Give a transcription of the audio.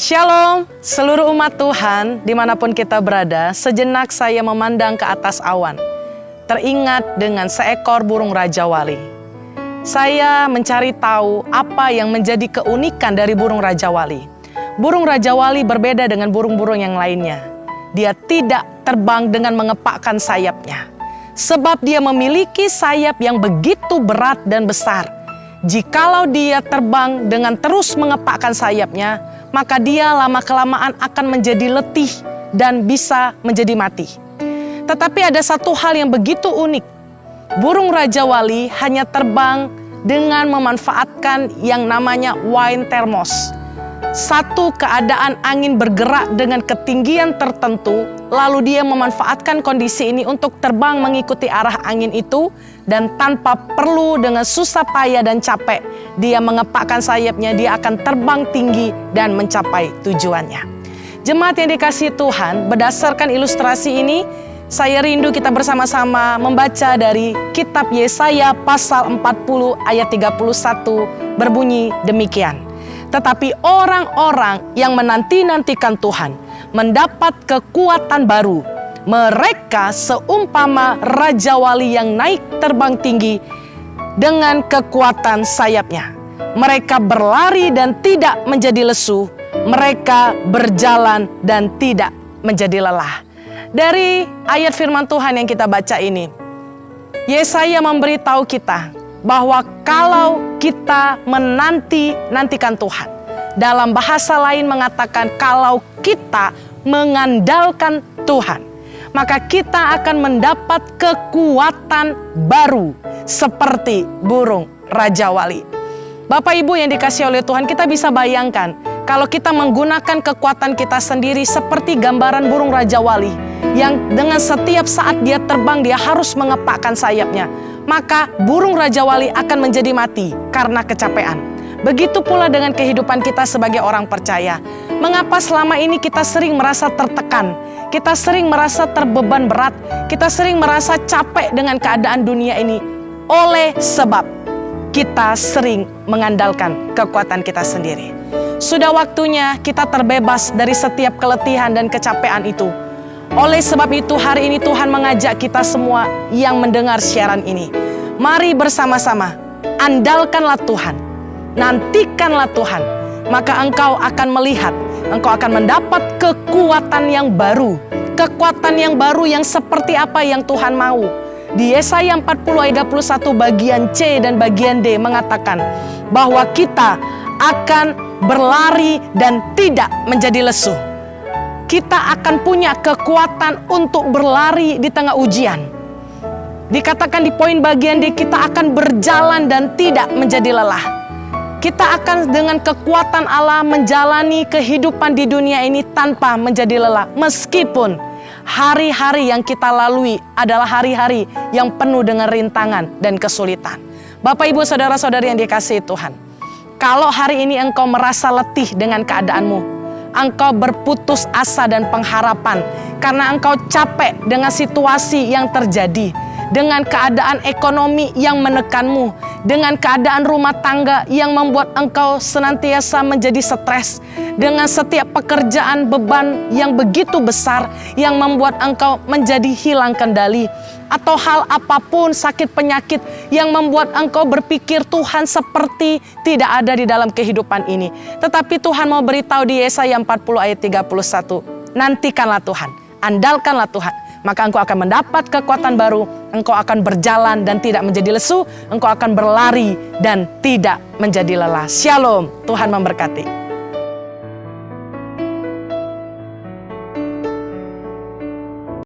Shalom, seluruh umat Tuhan, dimanapun kita berada, sejenak saya memandang ke atas awan. Teringat dengan seekor burung Raja Wali. Saya mencari tahu apa yang menjadi keunikan dari burung Raja Wali. Burung Raja Wali berbeda dengan burung-burung yang lainnya. Dia tidak terbang dengan mengepakkan sayapnya. Sebab dia memiliki sayap yang begitu berat dan besar. Jikalau dia terbang dengan terus mengepakkan sayapnya, maka dia lama-kelamaan akan menjadi letih dan bisa menjadi mati. Tetapi ada satu hal yang begitu unik. Burung Raja Wali hanya terbang dengan memanfaatkan yang namanya wind thermos. Satu keadaan angin bergerak dengan ketinggian tertentu, lalu dia memanfaatkan kondisi ini untuk terbang mengikuti arah angin itu, dan tanpa perlu dengan susah payah dan capek, dia mengepakkan sayapnya, dia akan terbang tinggi dan mencapai tujuannya. Jemaat yang dikasihi Tuhan, berdasarkan ilustrasi ini, saya rindu kita bersama-sama membaca dari kitab Yesaya pasal 40 ayat 31 berbunyi demikian. Tetapi orang-orang yang menanti-nantikan Tuhan mendapat kekuatan baru. Mereka seumpama Raja Wali yang naik terbang tinggi dengan kekuatan sayapnya. Mereka berlari dan tidak menjadi lesu. Mereka berjalan dan tidak menjadi lelah. Dari ayat firman Tuhan yang kita baca ini, Yesaya memberitahu kita bahwa kalau kita menanti-nantikan Tuhan, dalam bahasa lain mengatakan kalau kita mengandalkan Tuhan, maka kita akan mendapat kekuatan baru seperti burung Raja Wali. Bapak Ibu yang dikasihi oleh Tuhan, kita bisa bayangkan kalau kita menggunakan kekuatan kita sendiri seperti gambaran burung Raja Wali yang dengan setiap saat dia terbang dia harus mengepakkan sayapnya, maka burung Raja Wali akan menjadi mati karena kecapean. Begitu pula dengan kehidupan kita sebagai orang percaya. Mengapa selama ini kita sering merasa tertekan? Kita sering merasa terbeban berat. Kita sering merasa capek dengan keadaan dunia ini. Oleh sebab kita sering mengandalkan kekuatan kita sendiri. Sudah waktunya kita terbebas dari setiap keletihan dan kecapean itu. Oleh sebab itu hari ini Tuhan mengajak kita semua yang mendengar siaran ini. Mari bersama-sama, andalkanlah Tuhan, nantikanlah Tuhan. Maka engkau akan melihat, engkau akan mendapat kekuatan yang baru. Kekuatan yang baru yang seperti apa yang Tuhan mau. Di Yesaya 40 ayat 21 bagian C dan bagian D mengatakan bahwa kita akan berlari dan tidak menjadi lesu. Kita akan punya kekuatan untuk berlari di tengah ujian. Dikatakan di poin bagian D, kita akan berjalan dan tidak menjadi lelah. Kita akan dengan kekuatan Allah menjalani kehidupan di dunia ini tanpa menjadi lelah. Meskipun hari-hari yang kita lalui adalah hari-hari yang penuh dengan rintangan dan kesulitan. Bapak, Ibu, Saudara-saudari yang dikasihi Tuhan, kalau hari ini engkau merasa letih dengan keadaanmu, engkau berputus asa dan pengharapan karena engkau capek dengan situasi yang terjadi, dengan keadaan ekonomi yang menekanmu, dengan keadaan rumah tangga yang membuat engkau senantiasa menjadi stres, dengan setiap pekerjaan beban yang begitu besar yang membuat engkau menjadi hilang kendali, atau hal apapun sakit penyakit yang membuat engkau berpikir Tuhan seperti tidak ada di dalam kehidupan ini. Tetapi Tuhan mau beritahu di Yesaya 40 ayat 31, nantikanlah Tuhan, andalkanlah Tuhan, maka engkau akan mendapat kekuatan baru, engkau akan berjalan dan tidak menjadi lesu, engkau akan berlari dan tidak menjadi lelah. Shalom, Tuhan memberkati.